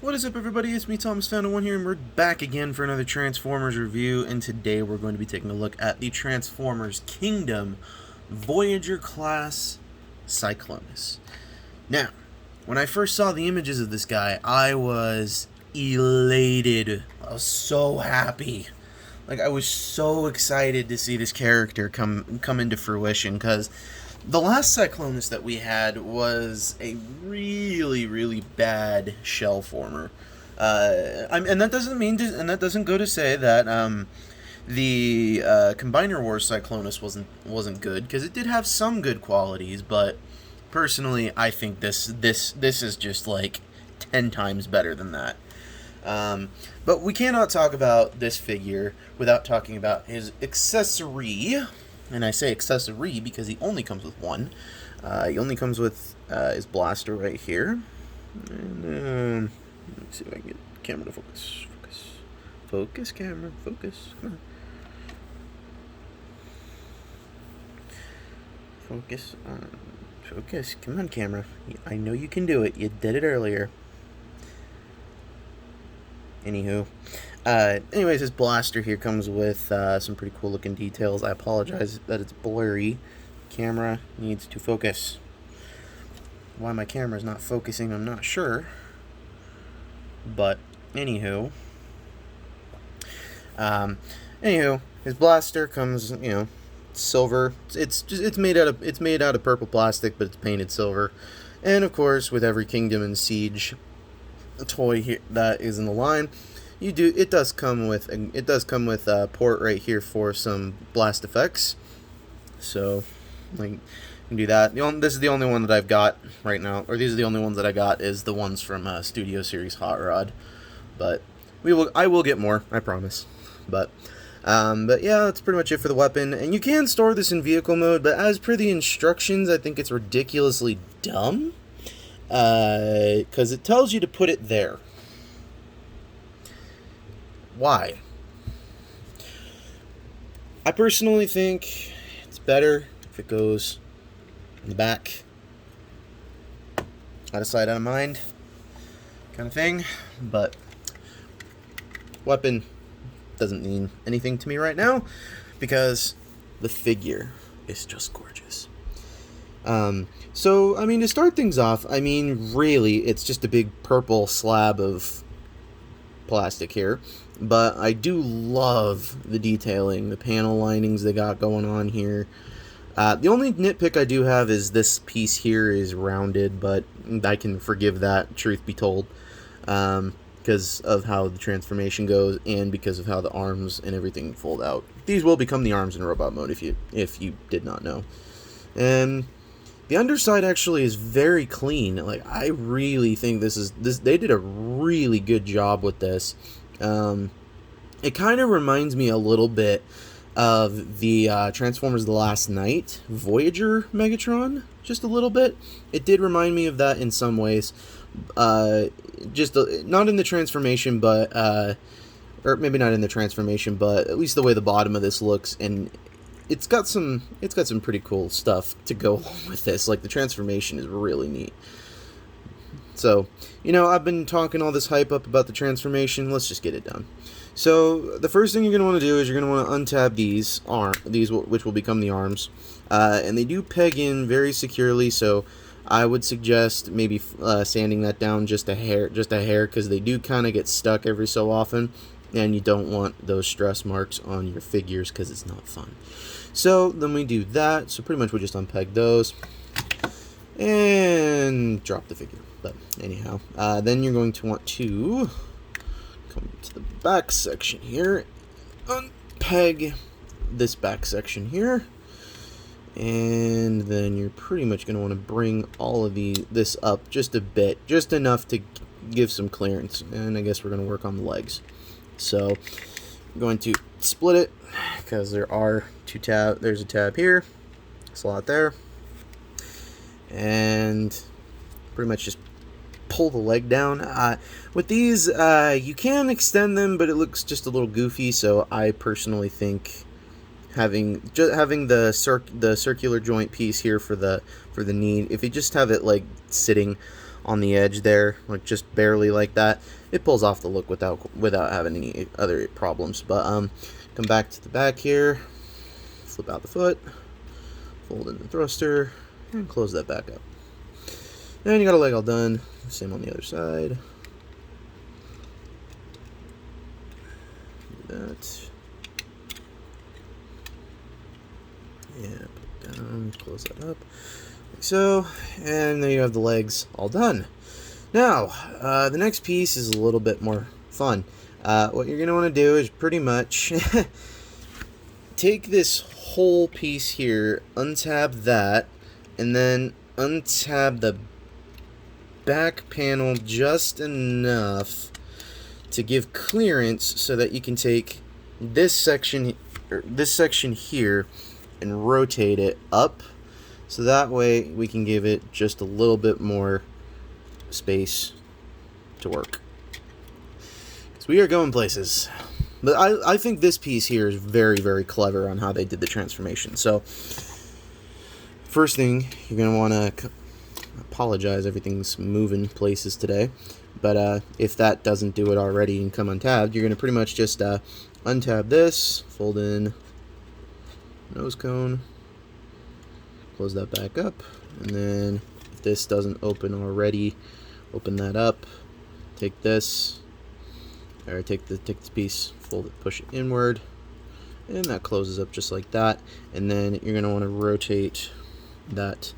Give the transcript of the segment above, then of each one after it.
What is up, everybody? It's me, Thomas Found One here, and we're back again for another Transformers review. And today we're going to be taking a look at the Transformers Kingdom Voyager class Cyclonus. Now, when I first saw the images of this guy, I was elated. I was so happy. I was so excited to see this character come into fruition, because the last Cyclonus that we had was a really bad shell former. And that doesn't go to say that the Combiner Wars Cyclonus wasn't good, because it did have some good qualities. But personally, I think this is just like 10 times better than that. But we cannot talk about this figure without talking about his accessory. And I say accessory because he only comes with one. He only comes with his blaster right here. And let me see if I can get the camera to focus. Focus, camera, focus. Come on. Focus on. Focus. Come on, camera. I know you can do it. You did it earlier. Anywho, anyways, his blaster here comes with some pretty cool looking details. I apologize that it's blurry. Camera needs to focus. Why my camera is not focusing, I'm not sure. But anywho, his blaster comes, silver. It's made out of purple plastic, but it's painted silver. And of course, with every Kingdom and Siege toy here that is in the line, it does come with a port right here for some blast effects. So you can do that. This is the only one that I've got right now, or these are the only ones that I got, is the ones from Studio Series Hot Rod. But I will get more, I promise. But yeah, that's pretty much it for the weapon. And you can store this in vehicle mode, but as per the instructions, I think it's ridiculously dumb. Because it tells you to put it there. Why? I personally think it's better if it goes in the back. Out of sight, out of mind kind of thing. But weapon doesn't mean anything to me right now, because the figure is just gorgeous. So, to start things off, really, it's just a big purple slab of plastic here. But I do love the detailing, the panel linings they got going on here. The only nitpick I do have is this piece here is rounded, but I can forgive that, truth be told, because of how the transformation goes and because of how the arms and everything fold out. These will become the arms in robot mode if you did not know. And the underside actually is very clean. I really think they did a really good job with this. It kind of reminds me a little bit of the Transformers The Last Night Voyager Megatron, just a little bit. It did remind me of that in some ways. Not in the transformation, but or maybe not in the transformation, but at least the way the bottom of this looks, and it's got some pretty cool stuff to go along with this. The transformation is really neat. So, I've been talking all this hype up about the transformation. Let's just get it done. So, the first thing you're going to want to do is you're going to want to untab these which will become the arms. And they do peg in very securely, so I would suggest maybe sanding that down just a hair, because they do kind of get stuck every so often. And you don't want those stress marks on your figures, because it's not fun. So then we do that. So pretty much we just unpeg those and drop the figure. But anyhow, then you're going to want to come to the back section here, unpeg this back section here, and then you're pretty much going to want to bring all of this up just a bit, just enough to give some clearance. And I guess we're going to work on the legs. So I'm going to split it, because there are two tabs. There's a tab here, slot there, and pretty much just pull the leg down. With these, you can extend them, but it looks just a little goofy. So I personally think having the circular joint piece here for the knee, if you just have it sitting on the edge there, like just barely like that. It pulls off the look without having any other problems. But come back to the back here, flip out the foot, fold in the thruster, and close that back up. And you got a leg all done. Same on the other side. Do that. Yeah, put it down, close that up. Like so, and there you have the legs all done. Now, the next piece is a little bit more fun. What you're going to want to do is pretty much take this whole piece here, untab that, and then untab the back panel just enough to give clearance so that you can take this section here and rotate it up, so that way we can give it just a little bit more space to work, because we are going places. But I think this piece here is very, very clever on how they did the transformation. So first thing, you're going to want to apologize, everything's moving places today, but if that doesn't do it already and come untabbed, you're going to pretty much just untab this, fold in nose cone, close that back up, and then if this doesn't open already, open that up, take this, or take this piece, fold it, push it inward, and that closes up just like that. And then you're going to want to rotate that,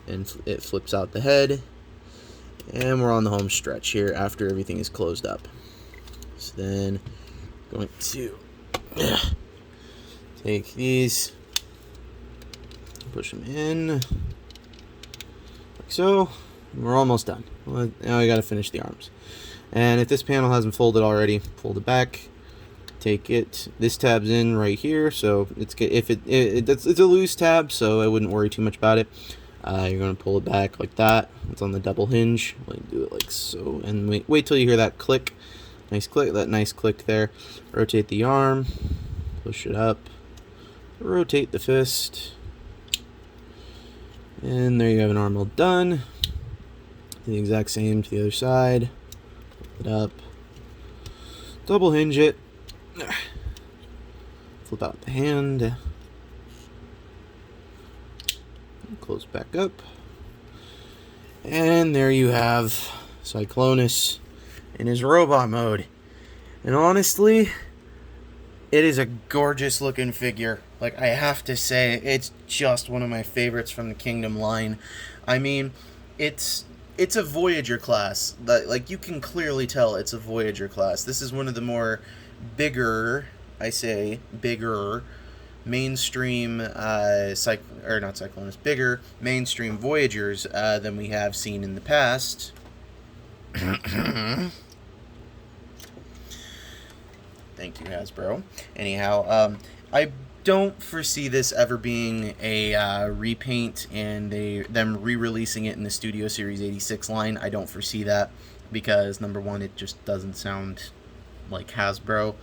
and it flips out the head, and we're on the home stretch here after everything is closed up. So then going to take these, push them in like so. We're almost done. Well, now we got to finish the arms. And if this panel hasn't folded already, fold it back. Take it. This tab's in right here, so it's a loose tab, so I wouldn't worry too much about it. You're going to pull it back like that. It's on the double hinge. Do it like so, and wait till you hear that click. Nice click. That nice click there. Rotate the arm. Push it up. Rotate the fist. And there you have an arm all done. The exact same to the other side. Flip it up. Double hinge it. Flip out the hand. Close back up. And there you have Cyclonus in his robot mode. And honestly, it is a gorgeous looking figure. Like, I have to say, it's just one of my favorites from the Kingdom line. I mean, it's a Voyager class. Like, you can clearly tell it's a Voyager class. This is one of the more bigger mainstream bigger mainstream Voyagers than we have seen in the past. Thank you, Hasbro. Anyhow, I don't foresee this ever being a repaint and them re-releasing it in the Studio Series 86 line. I don't foresee that because, number one, it just doesn't sound like Hasbro.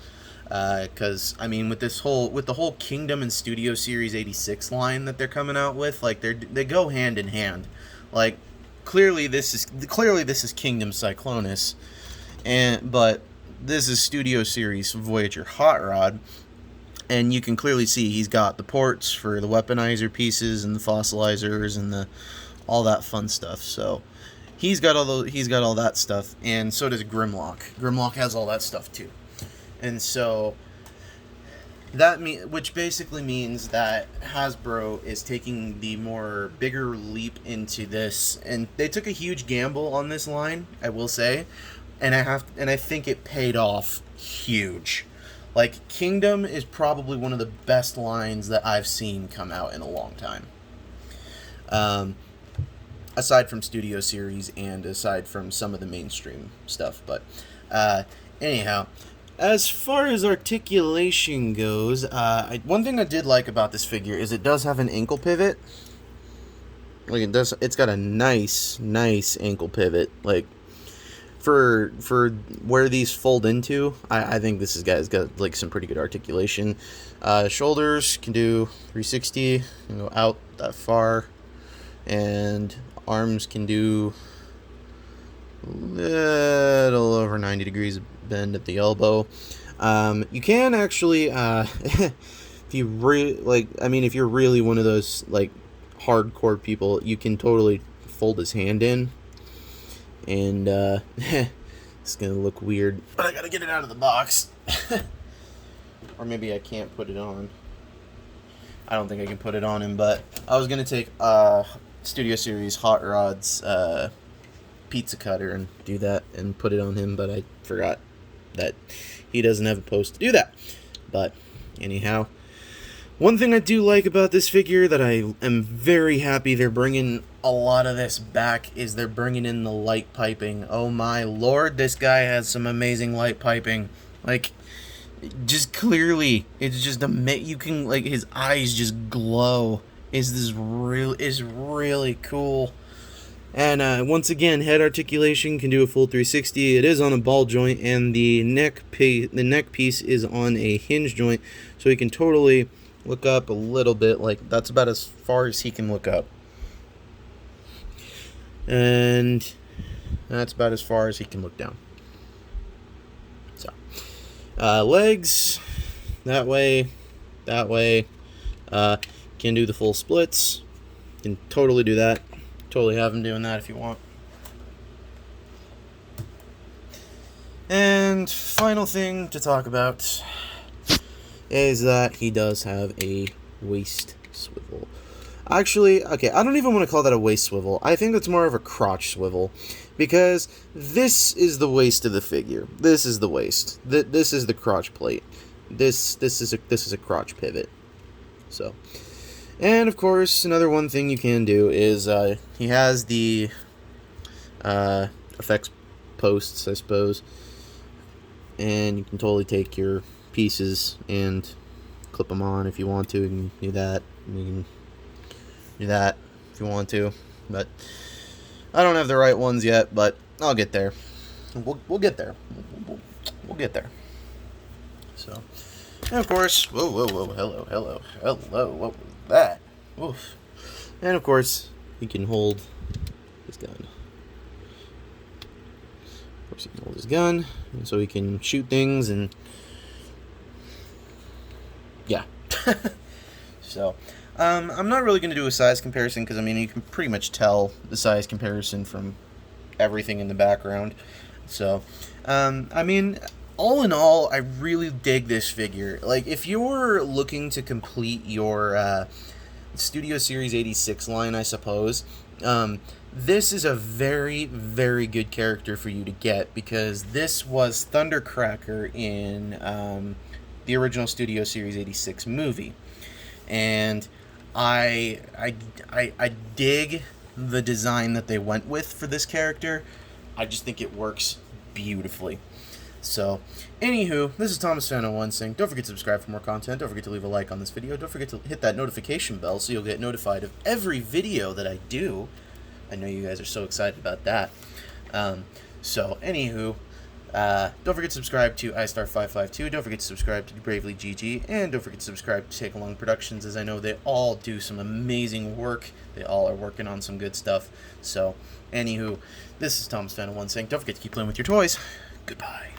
Because I mean, with the whole Kingdom and Studio Series 86 line that they're coming out with, like they go hand in hand. Like clearly this is Kingdom Cyclonus, but this is Studio Series Voyager Hot Rod, and you can clearly see he's got the ports for the weaponizer pieces and the fossilizers and all that fun stuff. So he's got all that stuff, and so does Grimlock. Grimlock has all that stuff too. And so which basically means that Hasbro is taking the bigger leap into this, and they took a huge gamble on this line, I will say, and I think it paid off huge. Like, Kingdom is probably one of the best lines that I've seen come out in a long time. Aside from Studio Series and aside from some of the mainstream stuff, but anyhow. As far as articulation goes, one thing I did like about this figure is it does have an ankle pivot. Like, it's got a nice ankle pivot. Like, for where these fold into, I think this guy's got like some pretty good articulation. Shoulders can do 360 and go out that far, and arms can do little over 90 degrees bend at the elbow. You can actually, if you if you're really one of those like hardcore people, you can totally fold his hand in, and it's gonna look weird, but I gotta get it out of the box. Or maybe I can't put it on. I don't think I can put it on him, but I was gonna take Studio Series Hot Rod's pizza cutter and do that and put it on him, but I forgot that he doesn't have a post to do that. But anyhow, one thing I do like about this figure that I am very happy they're bringing a lot of this back is they're bringing in the light piping. Oh my lord, this guy has some amazing light piping. Like, just clearly, it's just you can, like, his eyes just glow. Is really cool. And once again, head articulation can do a full 360. It is on a ball joint, and the neck piece is on a hinge joint, so he can totally look up a little bit. Like, that's about as far as he can look up, and that's about as far as he can look down. So, legs, that way. Can do the full splits. Can totally do that. Totally have him doing that if you want. And final thing to talk about is that he does have a waist swivel. Actually, okay, I don't even want to call that a waist swivel. I think that's more of a crotch swivel, because this is the waist of the figure. This is the waist. This is the crotch plate. This is a crotch pivot. So, and of course, another one thing you can do is he has the effects posts, I suppose, and you can totally take your pieces and clip them on if you want to. You can do that. You can do that if you want to, but I don't have the right ones yet. But I'll get there. We'll get there. We'll get there. So, and of course, whoa, hello, what was that? Oof. And of course, he can hold his gun. Of course, he can hold his gun, and so he can shoot things, and yeah. So, I'm not really going to do a size comparison, because, I mean, you can pretty much tell the size comparison from everything in the background. So, I mean, all in all, I really dig this figure. Like, if you're looking to complete your Studio Series 86 line, I suppose, this is a very, very good character for you to get, because this was Thundercracker in the original Studio Series 86 movie. And I dig the design that they went with for this character. I just think it works beautifully. So, anywho, this is Thomas Fan 01 saying, don't forget to subscribe for more content, don't forget to leave a like on this video, don't forget to hit that notification bell so you'll get notified of every video that I do. I know you guys are so excited about that. So, anywho, don't forget to subscribe to iStar552, don't forget to subscribe to Bravely GG, and don't forget to subscribe to Take Along Productions, as I know they all do some amazing work. They all are working on some good stuff. So, anywho, this is Thomas Fan 01 saying, don't forget to keep playing with your toys. Goodbye.